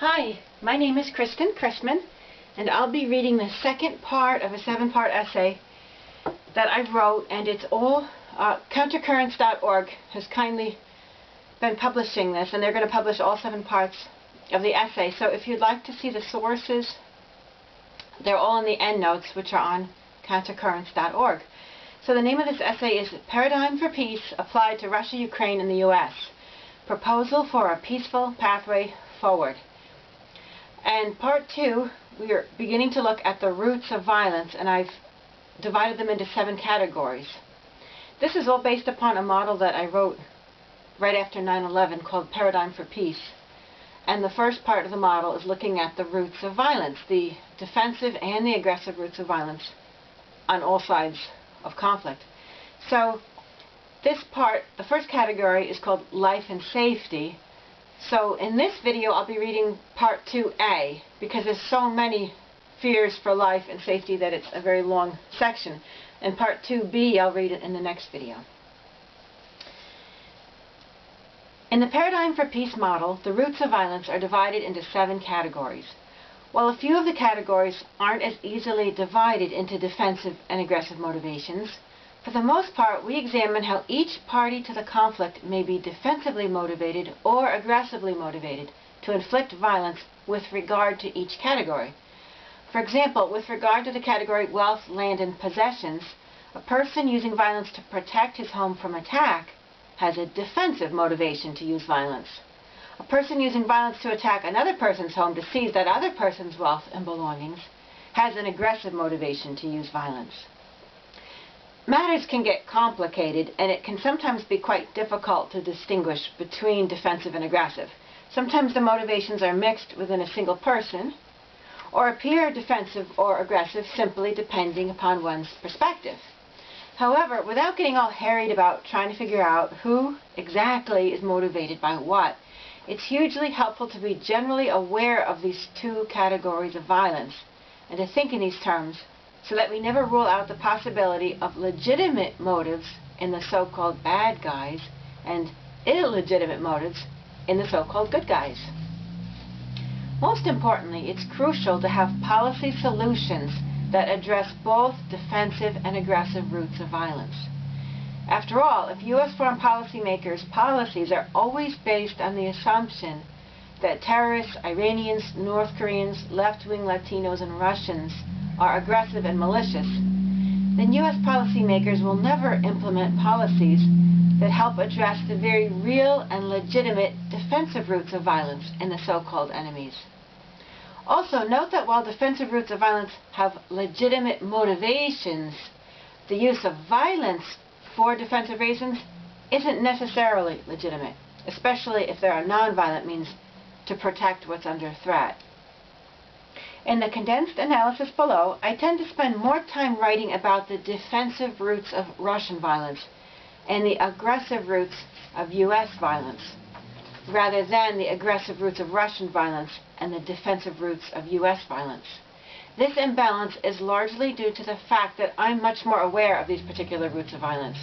Hi, my name is Kristen Chrisman, and I'll be reading the second part of a 7-part essay that I wrote, and it's all countercurrents.org has kindly been publishing this, and they're going to publish all 7 parts of the essay. So if you'd like to see the sources, they're all in the endnotes, which are on countercurrents.org. So the name of this essay is Paradigm for Peace Applied to Russia, Ukraine, and the U.S. Proposal for a Peaceful Pathway Forward. And part 2, we are beginning to look at the roots of violence, and I've divided them into 7 categories. This is all based upon a model that I wrote right after 9/11 called Paradigm for Peace. And the first part of the model is looking at the roots of violence, the defensive and the aggressive roots of violence on all sides of conflict. So this part, the first category, is called Life and Safety. So in this video I'll be reading Part 2A because there's so many fears for life and safety that it's a very long section. And Part 2B I'll read it in the next video. In the Paradigm for Peace model, the roots of violence are divided into 7 categories. While a few of the categories aren't as easily divided into defensive and aggressive motivations, for the most part we examine how each party to the conflict may be defensively motivated or aggressively motivated to inflict violence with regard to each category. For example, with regard to the category wealth, land, and possessions, a person using violence to protect his home from attack has a defensive motivation to use violence. A person using violence to attack another person's home to seize that other person's wealth and belongings has an aggressive motivation to use violence. Matters can get complicated, and it can sometimes be quite difficult to distinguish between defensive and aggressive. Sometimes the motivations are mixed within a single person, or appear defensive or aggressive simply depending upon one's perspective. However, without getting all harried about trying to figure out who exactly is motivated by what, it's hugely helpful to be generally aware of these 2 categories of violence and to think in these terms so that we never rule out the possibility of legitimate motives in the so-called bad guys and illegitimate motives in the so-called good guys. Most importantly, it's crucial to have policy solutions that address both defensive and aggressive roots of violence. After all, if U.S. foreign policymakers' policies are always based on the assumption that terrorists, Iranians, North Koreans, left-wing Latinos, and Russians are aggressive and malicious, then U.S. policymakers will never implement policies that help address the very real and legitimate defensive roots of violence in the so-called enemies. Also, note that while defensive roots of violence have legitimate motivations, the use of violence for defensive reasons isn't necessarily legitimate, especially if there are nonviolent means to protect what's under threat. In the condensed analysis below, I tend to spend more time writing about the defensive roots of Russian violence and the aggressive roots of U.S. violence, rather than the aggressive roots of Russian violence and the defensive roots of U.S. violence. This imbalance is largely due to the fact that I'm much more aware of these particular roots of violence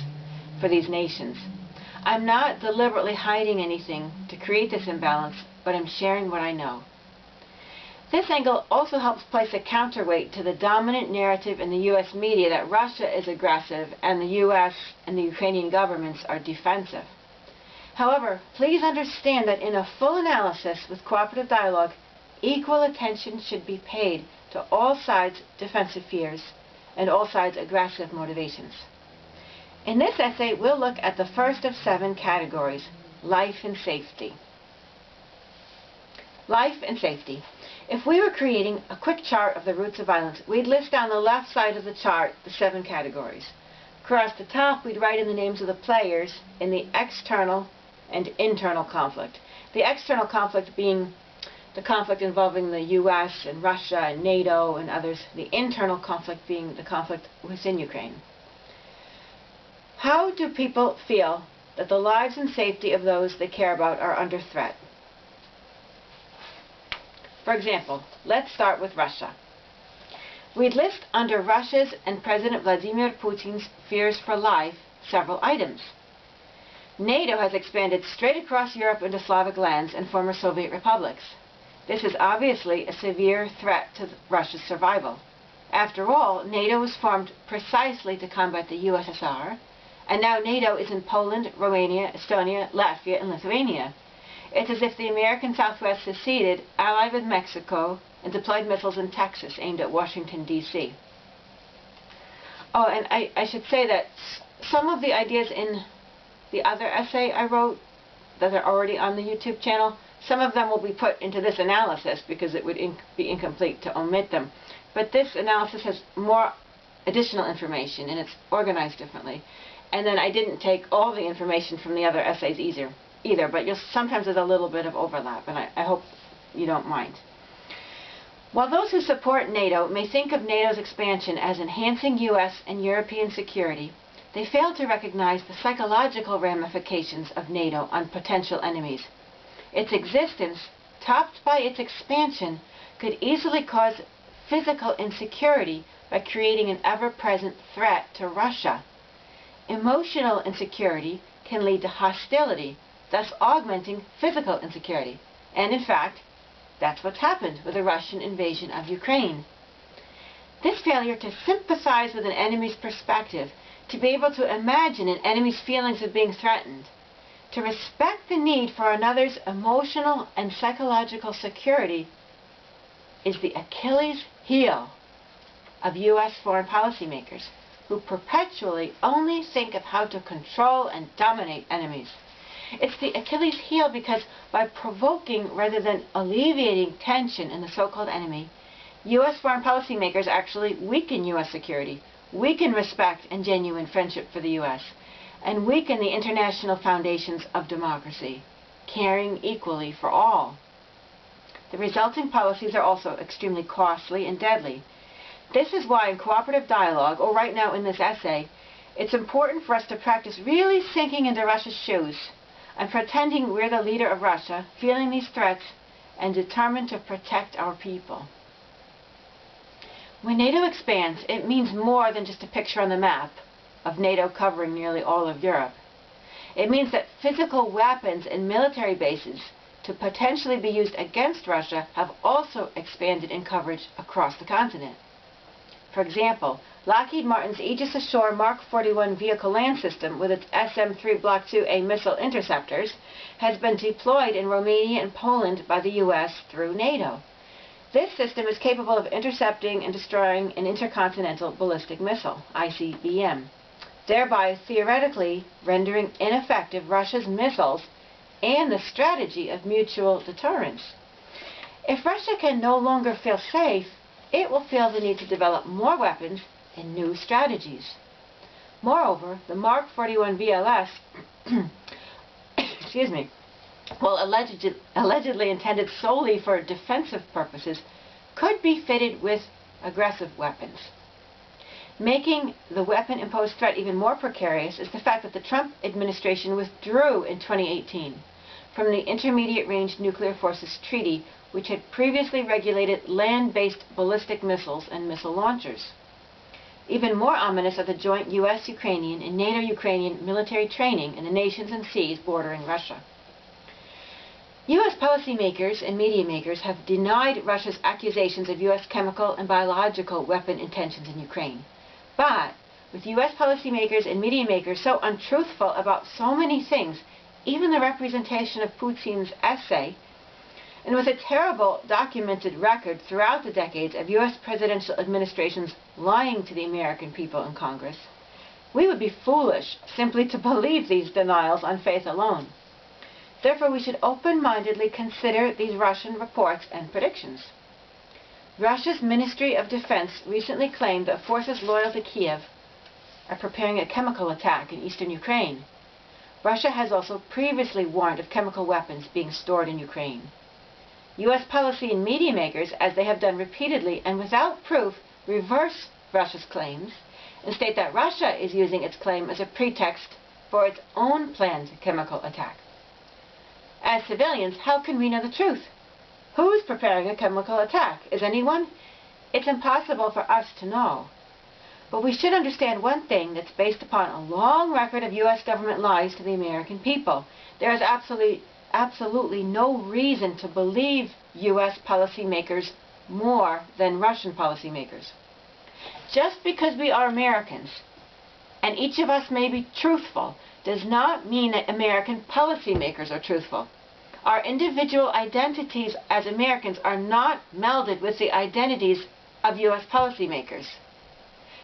for these nations. I'm not deliberately hiding anything to create this imbalance, but I'm sharing what I know. This angle also helps place a counterweight to the dominant narrative in the U.S. media that Russia is aggressive and the U.S. and the Ukrainian governments are defensive. However, please understand that in a full analysis with cooperative dialogue, equal attention should be paid to all sides' defensive fears and all sides' aggressive motivations. In this essay, we'll look at the first of 7 categories, life and safety. Life and safety. If we were creating a quick chart of the roots of violence, we'd list down the left side of the chart the 7 categories. Across the top, we'd write in the names of the players in the external and internal conflict. The external conflict being the conflict involving the U.S. and Russia and NATO and others, the internal conflict being the conflict within Ukraine. How do people feel that the lives and safety of those they care about are under threat? For example, let's start with Russia. We'd list under Russia's and President Vladimir Putin's fears for life several items. Nato has expanded straight across Europe into Slavic lands and former Soviet republics. This is obviously a severe threat to Russia's survival. After all, NATO was formed precisely to combat the USSR, and now NATO is in Poland, Romania, Estonia, Latvia, and Lithuania. It's as if the American Southwest seceded, allied with Mexico, and deployed missiles in Texas aimed at Washington, D.C. Oh, and I should say that some of the ideas in the other essay I wrote that are already on the YouTube channel, some of them will be put into this analysis because it would be incomplete to omit them. But this analysis has more additional information and it's organized differently. And then I didn't take all the information from the other essays either, but sometimes there's a little bit of overlap, and I hope you don't mind. While those who support NATO may think of NATO's expansion as enhancing U.S. and European security, they fail to recognize the psychological ramifications of NATO on potential enemies. Its existence, topped by its expansion, could easily cause physical insecurity by creating an ever-present threat to Russia. Emotional insecurity can lead to hostility, thus augmenting physical insecurity. And in fact, that's what's happened with the Russian invasion of Ukraine. This failure to sympathize with an enemy's perspective, to be able to imagine an enemy's feelings of being threatened, to respect the need for another's emotional and psychological security, is the Achilles heel of U.S. foreign policymakers, who perpetually only think of how to control and dominate enemies. It's the Achilles heel because by provoking rather than alleviating tension in the so-called enemy, U.S. foreign policymakers actually weaken U.S. security, weaken respect and genuine friendship for the U.S., and weaken the international foundations of democracy, caring equally for all. The resulting policies are also extremely costly and deadly. This is why in cooperative dialogue, or right now in this essay, it's important for us to practice really sinking into Russia's shoes and pretending we're the leader of Russia, feeling these threats, and determined to protect our people. When NATO expands, it means more than just a picture on the map of NATO covering nearly all of Europe. It means that physical weapons and military bases to potentially be used against Russia have also expanded in coverage across the continent. For example, Lockheed Martin's Aegis Ashore Mark 41 vehicle land system with its SM-3 Block 2A missile interceptors has been deployed in Romania and Poland by the U.S. through NATO. This system is capable of intercepting and destroying an intercontinental ballistic missile, ICBM, thereby theoretically rendering ineffective Russia's missiles and the strategy of mutual deterrence. If Russia can no longer feel safe, it will feel the need to develop more weapons and new strategies. Moreover, the Mark 41 VLS, excuse me, while allegedly intended solely for defensive purposes, could be fitted with aggressive weapons. Making the weapon-imposed threat even more precarious is the fact that the Trump administration withdrew in 2018 from the Intermediate Range Nuclear Forces Treaty, which had previously regulated land-based ballistic missiles and missile launchers. Even more ominous are the joint U.S.-Ukrainian and NATO-Ukrainian military training in the nations and seas bordering Russia. U.S. policymakers and media makers have denied Russia's accusations of U.S. chemical and biological weapon intentions in Ukraine. But with U.S. policymakers and media makers so untruthful about so many things, even the representation of Putin's essay, and with a terrible documented record throughout the decades of U.S. presidential administrations lying to the American people in Congress, we would be foolish simply to believe these denials on faith alone. Therefore, we should open-mindedly consider these Russian reports and predictions. Russia's Ministry of Defense recently claimed that forces loyal to Kiev are preparing a chemical attack in eastern Ukraine. Russia has also previously warned of chemical weapons being stored in Ukraine. U.S. policy and media makers, as they have done repeatedly and without proof, reverse Russia's claims and state that Russia is using its claim as a pretext for its own planned chemical attack. As civilians, how can we know the truth? Who's preparing a chemical attack? Is anyone? It's impossible for us to know. But we should understand one thing that's based upon a long record of U.S. government lies to the American people. There is absolutely absolutely no reason to believe U.S. policymakers more than Russian policymakers. Just because we are Americans, and each of us may be truthful, does not mean that American policymakers are truthful. Our individual identities as Americans are not melded with the identities of U.S. policymakers.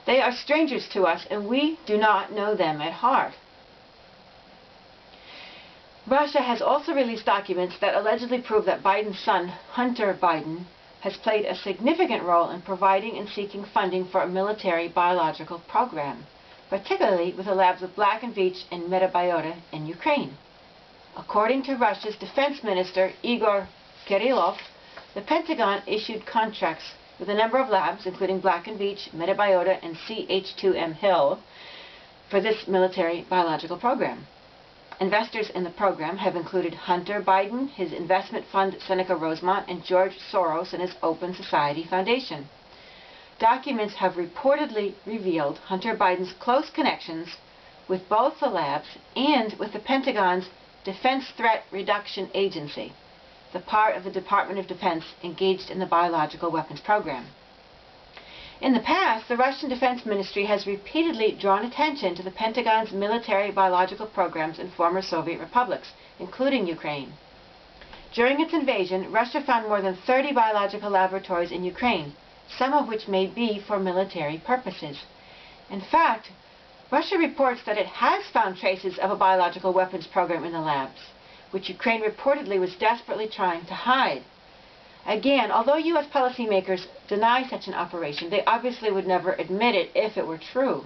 They are strangers to us, and we do not know them at heart. Russia has also released documents that allegedly prove that Biden's son, Hunter Biden, has played a significant role in providing and seeking funding for a military biological program, particularly with the labs of Black & Veatch and Metabiota in Ukraine. According to Russia's Defense Minister Igor Kirillov, the Pentagon issued contracts with a number of labs, including Black & Veatch, Metabiota, and CH2M Hill, for this military biological program. Investors in the program have included Hunter Biden, his investment fund Seneca Rosemont, and George Soros and his Open Society Foundation. Documents have reportedly revealed Hunter Biden's close connections with both the labs and with the Pentagon's Defense Threat Reduction Agency, the part of the Department of Defense engaged in the biological weapons program. In the past, the Russian Defense Ministry has repeatedly drawn attention to the Pentagon's military biological programs in former Soviet republics, including Ukraine. During its invasion, Russia found more than 30 biological laboratories in Ukraine, some of which may be for military purposes. In fact, Russia reports that it has found traces of a biological weapons program in the labs, which Ukraine reportedly was desperately trying to hide. Again, although U.S. policymakers deny such an operation, they obviously would never admit it if it were true.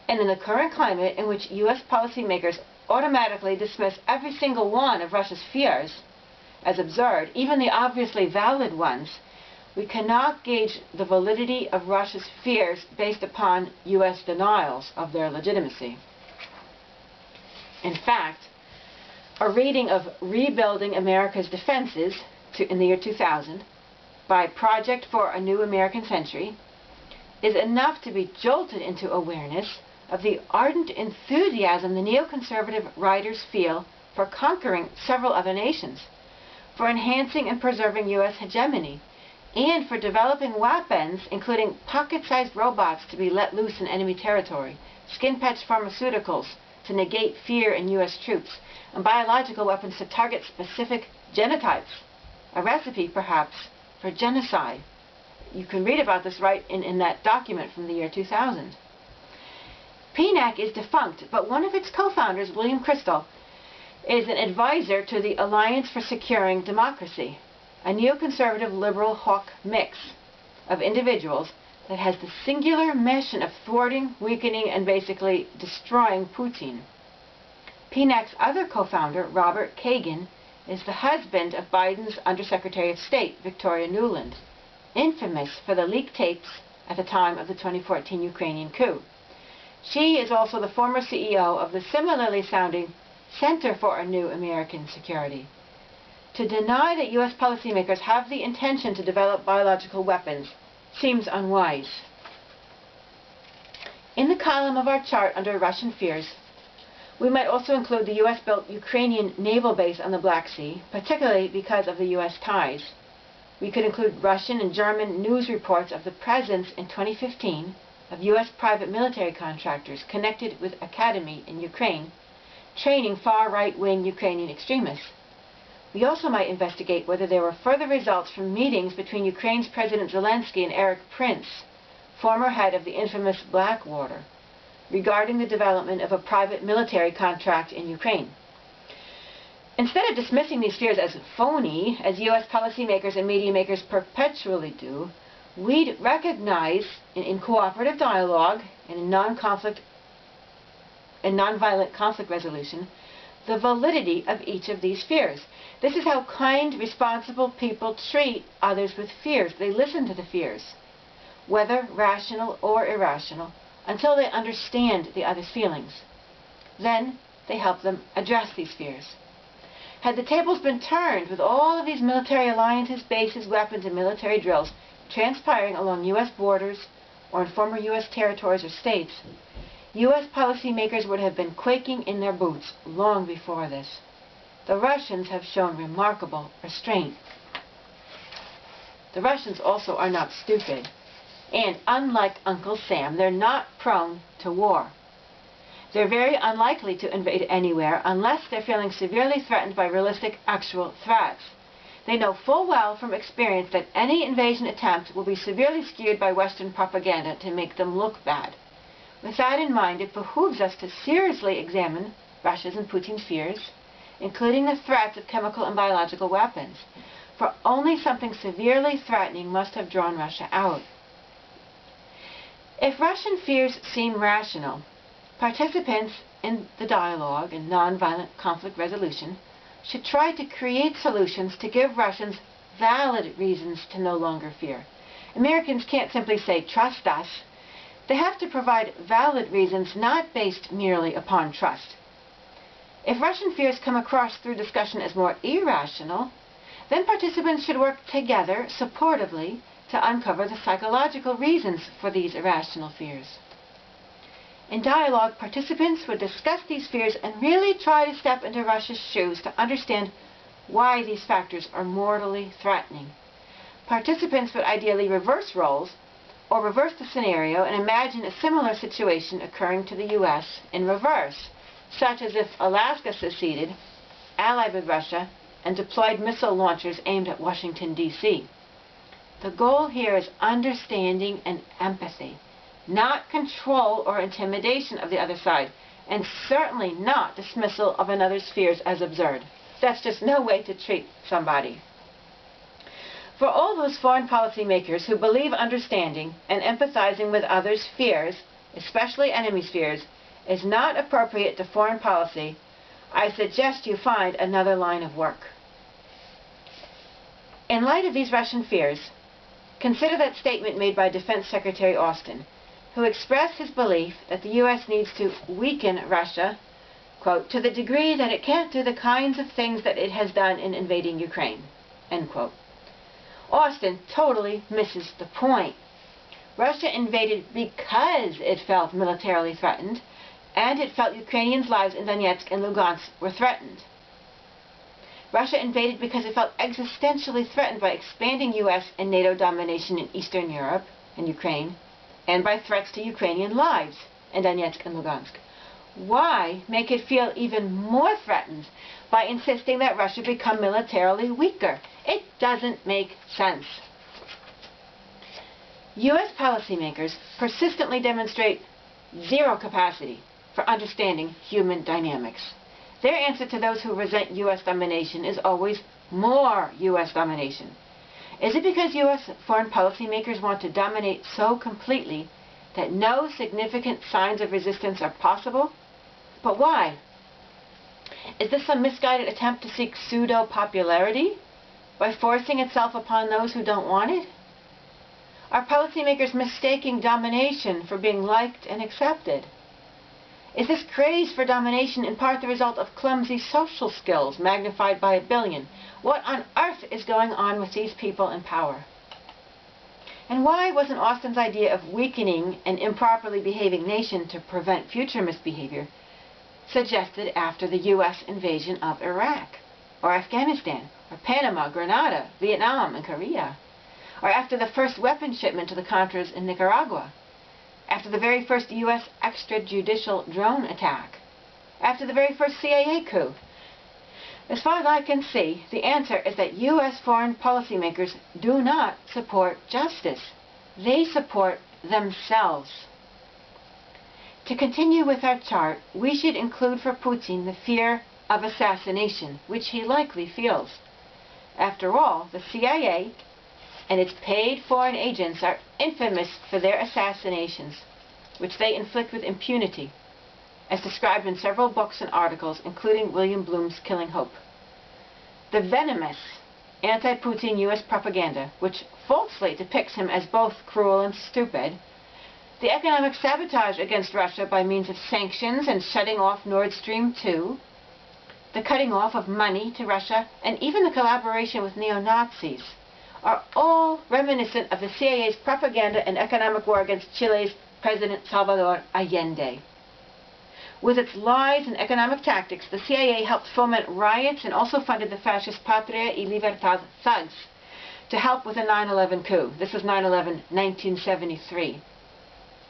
And in the current climate in which U.S. policymakers automatically dismiss every single one of Russia's fears as absurd, even the obviously valid ones, we cannot gauge the validity of Russia's fears based upon U.S. denials of their legitimacy. In fact, a reading of Rebuilding America's Defenses in the year 2000 by Project for a New American Century is enough to be jolted into awareness of the ardent enthusiasm the neoconservative writers feel for conquering several other nations, for enhancing and preserving U.S. hegemony, and for developing weapons, including pocket-sized robots to be let loose in enemy territory, skin-patch pharmaceuticals to negate fear in U.S. troops, and biological weapons to target specific genotypes. A recipe, perhaps, for genocide. You can read about this right in that document from the year 2000. PNAC is defunct, but one of its co-founders, William Crystal, is an advisor to the Alliance for Securing Democracy, a neoconservative liberal hawk mix of individuals that has the singular mission of thwarting, weakening, and basically destroying Putin. PNAC's other co-founder, Robert Kagan, is the husband of Biden's Undersecretary of State, Victoria Nuland, infamous for the leaked tapes at the time of the 2014 Ukrainian coup. She is also the former CEO of the similarly sounding Center for a New American Security. To deny that U.S. policymakers have the intention to develop biological weapons seems unwise. In the column of our chart under Russian fears, we might also include the U.S.-built Ukrainian naval base on the Black Sea, particularly because of the U.S. ties. We could include Russian and German news reports of the presence in 2015 of U.S. private military contractors connected with Academy in Ukraine, training far-right-wing Ukrainian extremists. We also might investigate whether there were further results from meetings between Ukraine's President Zelensky and Eric Prince, former head of the infamous Blackwater, regarding the development of a private military contract in Ukraine. Instead of dismissing these fears as phony, as U.S. policymakers and media makers perpetually do, we'd recognize in cooperative dialogue and in nonviolent conflict resolution the validity of each of these fears. This is how kind, responsible people treat others with fears. They listen to the fears, whether rational or irrational, until they understand the other's feelings. Then they help them address these fears. Had the tables been turned with all of these military alliances, bases, weapons, and military drills transpiring along U.S. borders or in former U.S. territories or states, U.S. policymakers would have been quaking in their boots long before this. the Russians have shown remarkable restraint. The Russians also are not stupid, and unlike Uncle Sam, they're not prone to war. They're very unlikely to invade anywhere unless they're feeling severely threatened by realistic actual threats. They know full well from experience that any invasion attempt will be severely skewed by Western propaganda to make them look bad. With that in mind, it behooves us to seriously examine Russia's and Putin's fears, including the threats of chemical and biological weapons, for only something severely threatening must have drawn Russia out. If Russian fears seem rational, participants in the dialogue and nonviolent conflict resolution should try to create solutions to give Russians valid reasons to no longer fear. Americans can't simply say, "Trust us." They have to provide valid reasons not based merely upon trust. If Russian fears come across through discussion as more irrational, then participants should work together supportively to uncover the psychological reasons for these irrational fears. In dialogue, participants would discuss these fears and really try to step into Russia's shoes to understand why these factors are mortally threatening. Participants would ideally reverse roles or reverse the scenario and imagine a similar situation occurring to the U.S. in reverse, such as if Alaska seceded, allied with Russia, and deployed missile launchers aimed at Washington, D.C. The goal here is understanding and empathy, not control or intimidation of the other side, and certainly not dismissal of another's fears as absurd. That's just no way to treat somebody. For all those foreign policy makers who believe understanding and empathizing with others' fears, especially enemies' fears, is not appropriate to foreign policy, I suggest you find another line of work. In light of these Russian fears, consider that statement made by Defense Secretary Austin, who expressed his belief that the U.S. needs to weaken Russia, quote, to the degree that it can't do the kinds of things that it has done in invading Ukraine, end quote. Austin totally misses the point. Russia invaded because it felt militarily threatened, and it felt Ukrainians' lives in Donetsk and Lugansk were threatened. Russia invaded because it felt existentially threatened by expanding U.S. and NATO domination in Eastern Europe and Ukraine, and by threats to Ukrainian lives in Donetsk and Lugansk. Why make it feel even more threatened by insisting that Russia become militarily weaker? It doesn't make sense. U.S. policymakers persistently demonstrate zero capacity for understanding human dynamics. Their answer to those who resent U.S. domination is always more U.S. domination. Is it because U.S. foreign policymakers want to dominate so completely that no significant signs of resistance are possible? But why? Is this some misguided attempt to seek pseudo-popularity by forcing itself upon those who don't want it? Are policymakers mistaking domination for being liked and accepted? Is this craze for domination in part the result of clumsy social skills magnified by 1 billion? What on earth is going on with these people in power? And why wasn't Austin's idea of weakening an improperly behaving nation to prevent future misbehavior suggested after the U.S. invasion of Iraq, or Afghanistan, or Panama, Grenada, Vietnam, and Korea, or after the first weapon shipment to the Contras in Nicaragua, after the very first U.S. extrajudicial drone attack, after the very first CIA coup? As far as I can see, the answer is that U.S. foreign policymakers do not support justice. They support themselves. To continue with our chart, we should include for Putin the fear of assassination, which he likely feels. After all, the CIA and its paid foreign agents are infamous for their assassinations, which they inflict with impunity, as described in several books and articles, including William Bloom's Killing Hope. The venomous anti-Putin U.S. propaganda, which falsely depicts him as both cruel and stupid, the economic sabotage against Russia by means of sanctions and shutting off Nord Stream 2, the cutting off of money to Russia, and even the collaboration with neo-Nazis, are all reminiscent of the CIA's propaganda and economic war against Chile's President Salvador Allende. With its lies and economic tactics, the CIA helped foment riots and also funded the fascist Patria y Libertad thugs to help with the 9/11 coup. This was 9/11, 1973,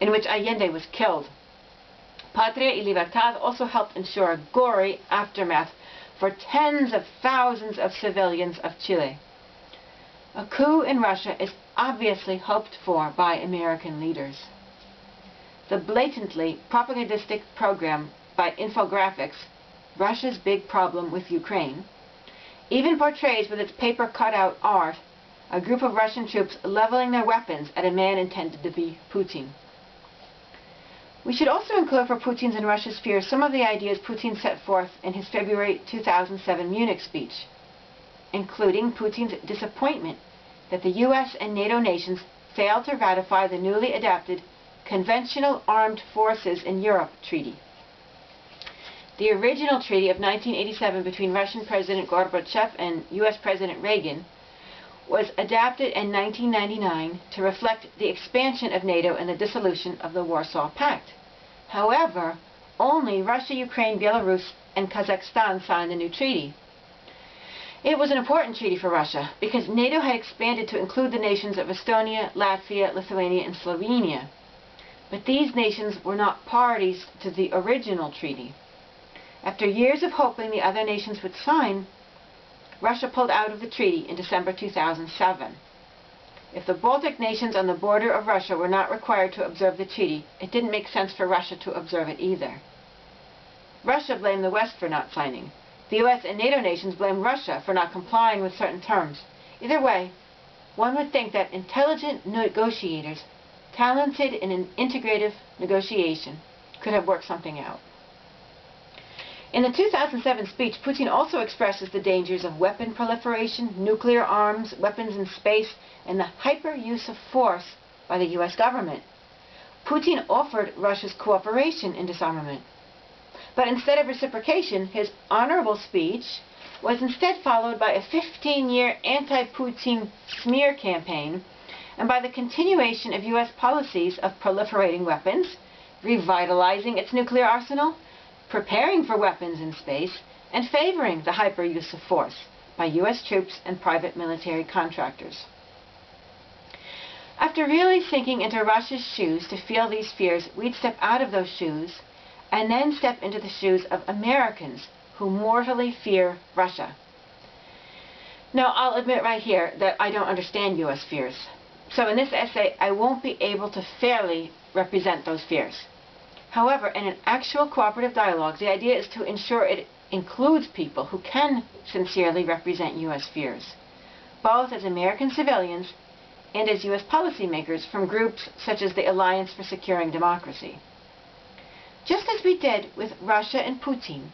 in which Allende was killed. Patria y Libertad also helped ensure a gory aftermath for tens of thousands of civilians of Chile. A coup in Russia is obviously hoped for by American leaders. The blatantly propagandistic program by infographics, Russia's Big Problem with Ukraine, even portrays with its paper cutout art a group of Russian troops leveling their weapons at a man intended to be Putin. We should also include for Putin's and Russia's fears some of the ideas Putin set forth in his February 2007 Munich speech, including Putin's disappointment that the US and NATO nations failed to ratify the newly adopted Conventional Armed Forces in Europe Treaty. The original treaty of 1987 between Russian President Gorbachev and US President Reagan was adapted in 1999 to reflect the expansion of NATO and the dissolution of the Warsaw Pact. However, only Russia, Ukraine, Belarus, and Kazakhstan signed the new treaty. It was an important treaty for Russia because NATO had expanded to include the nations of Estonia, Latvia, Lithuania, and Slovenia. But these nations were not parties to the original treaty. After years of hoping the other nations would sign, Russia pulled out of the treaty in December 2007. If the Baltic nations on the border of Russia were not required to observe the treaty, it didn't make sense for Russia to observe it either. Russia blamed the West for not signing. The US and NATO nations blamed Russia for not complying with certain terms. Either way, one would think that intelligent negotiators, talented in an integrative negotiation, could have worked something out. In the 2007 speech, Putin also expresses the dangers of weapon proliferation, nuclear arms, weapons in space, and the hyper-use of force by the US government. Putin offered Russia's cooperation in disarmament. But instead of reciprocation, his honorable speech was instead followed by a 15-year anti-Putin smear campaign and by the continuation of US policies of proliferating weapons, revitalizing its nuclear arsenal, preparing for weapons in space, and favoring the hyper-use of force by US troops and private military contractors. After really sinking into Russia's shoes to feel these fears, we'd step out of those shoes and then step into the shoes of Americans who mortally fear Russia. Now, I'll admit right here that I don't understand US fears. So in this essay, I won't be able to fairly represent those fears. However, in an actual cooperative dialogue, the idea is to ensure it includes people who can sincerely represent US fears, both as American civilians and as US policymakers from groups such as the Alliance for Securing Democracy. Just as we did with Russia and Putin,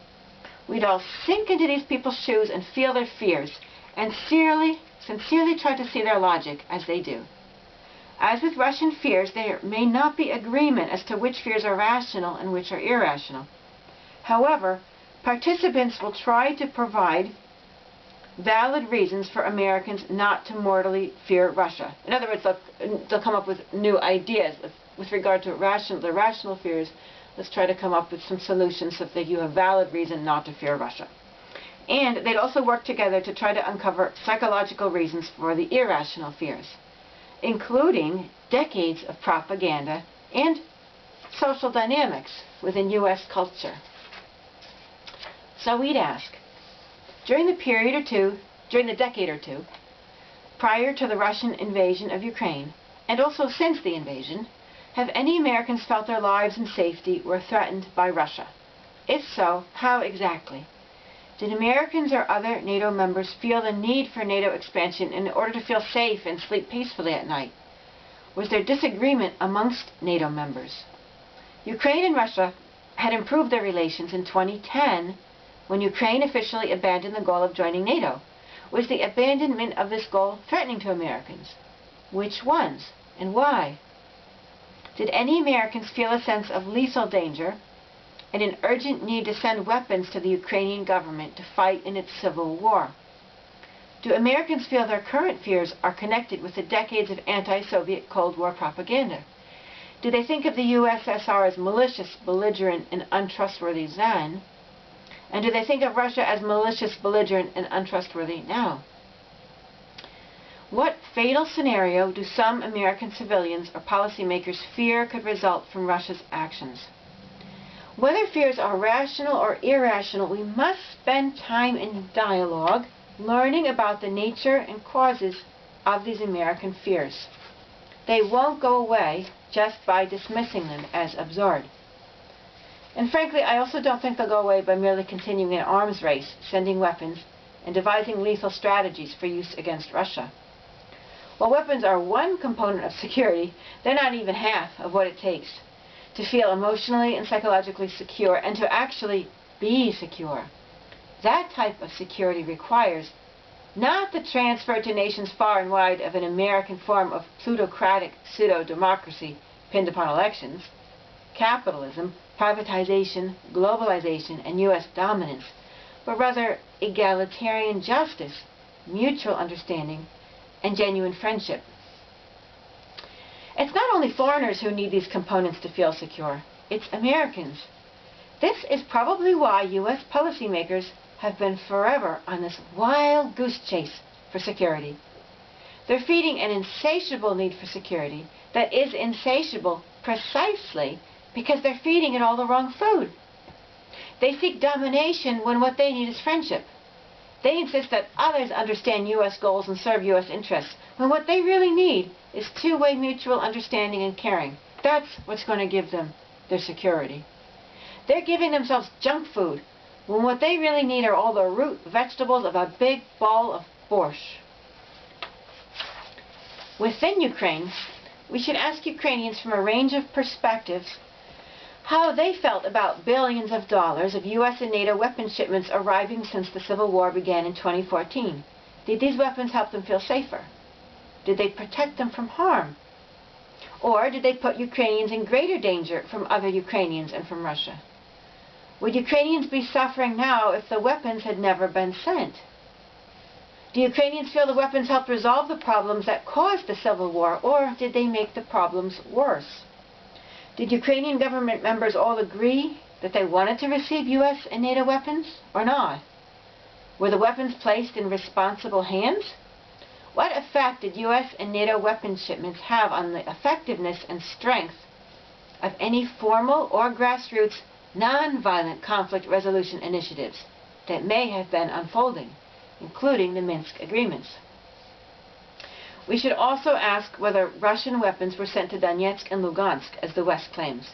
we'd all sink into these people's shoes and feel their fears, and sincerely try to see their logic as they do. As with Russian fears, there may not be agreement as to which fears are rational and which are irrational. However, participants will try to provide valid reasons for Americans not to mortally fear Russia. In other words, they'll come up with new ideas. With regard to the rational fears, let's try to come up with some solutions so that you have valid reason not to fear Russia. And they'd also work together to try to uncover psychological reasons for the irrational fears, including decades of propaganda and social dynamics within US culture. So we'd ask, during the decade or two, prior to the Russian invasion of Ukraine, and also since the invasion, have any Americans felt their lives and safety were threatened by Russia? If so, how exactly? Did Americans or other NATO members feel the need for NATO expansion in order to feel safe and sleep peacefully at night? Was there disagreement amongst NATO members? Ukraine and Russia had improved their relations in 2010 when Ukraine officially abandoned the goal of joining NATO. Was the abandonment of this goal threatening to Americans? Which ones and why? Did any Americans feel a sense of lethal danger and an urgent need to send weapons to the Ukrainian government to fight in its civil war? Do Americans feel their current fears are connected with the decades of anti-Soviet Cold War propaganda? Do they think of the USSR as malicious, belligerent, and untrustworthy then? And do they think of Russia as malicious, belligerent, and untrustworthy now? What fatal scenario do some American civilians or policymakers fear could result from Russia's actions? Whether fears are rational or irrational, we must spend time in dialogue learning about the nature and causes of these American fears. They won't go away just by dismissing them as absurd. And frankly, I also don't think they'll go away by merely continuing an arms race, sending weapons, and devising lethal strategies for use against Russia. While weapons are one component of security, they're not even half of what it takes to feel emotionally and psychologically secure and to actually be secure. That type of security requires not the transfer to nations far and wide of an American form of plutocratic pseudo-democracy pinned upon elections, capitalism, privatization, globalization, and U.S. dominance, but rather egalitarian justice, mutual understanding, and genuine friendship. It's not only foreigners who need these components to feel secure, it's Americans. This is probably why U.S. policymakers have been forever on this wild goose chase for security. They're feeding an insatiable need for security that is insatiable precisely because they're feeding it all the wrong food. They seek domination when what they need is friendship. They insist that others understand U.S. goals and serve U.S. interests, when what they really need is two-way mutual understanding and caring. That's what's going to give them their security. They're giving themselves junk food, when what they really need are all the root vegetables of a big bowl of borscht. Within Ukraine, we should ask Ukrainians from a range of perspectives how they felt about billions of dollars of U.S. and NATO weapons shipments arriving since the Civil War began in 2014. Did these weapons help them feel safer? Did they protect them from harm? Or did they put Ukrainians in greater danger from other Ukrainians and from Russia? Would Ukrainians be suffering now if the weapons had never been sent? Do Ukrainians feel the weapons helped resolve the problems that caused the Civil War, or did they make the problems worse? Did Ukrainian government members all agree that they wanted to receive U.S. and NATO weapons, or not? Were the weapons placed in responsible hands? What effect did U.S. and NATO weapons shipments have on the effectiveness and strength of any formal or grassroots non-violent conflict resolution initiatives that may have been unfolding, including the Minsk agreements? We should also ask whether Russian weapons were sent to Donetsk and Lugansk, as the West claims.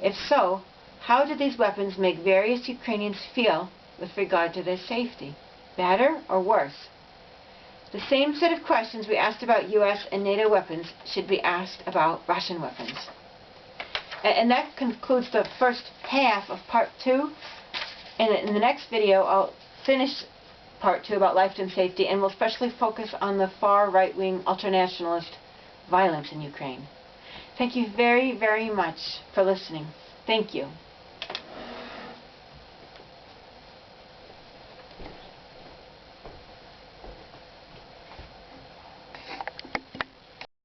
If so, how did these weapons make various Ukrainians feel with regard to their safety? Better or worse? The same set of questions we asked about U.S. and NATO weapons should be asked about Russian weapons. And that concludes the first half of Part 2. And in the next video, I'll finish Part 2 about life and safety, and we'll especially focus on the far right-wing ultranationalist violence in Ukraine. Thank you very, very much for listening. Thank you.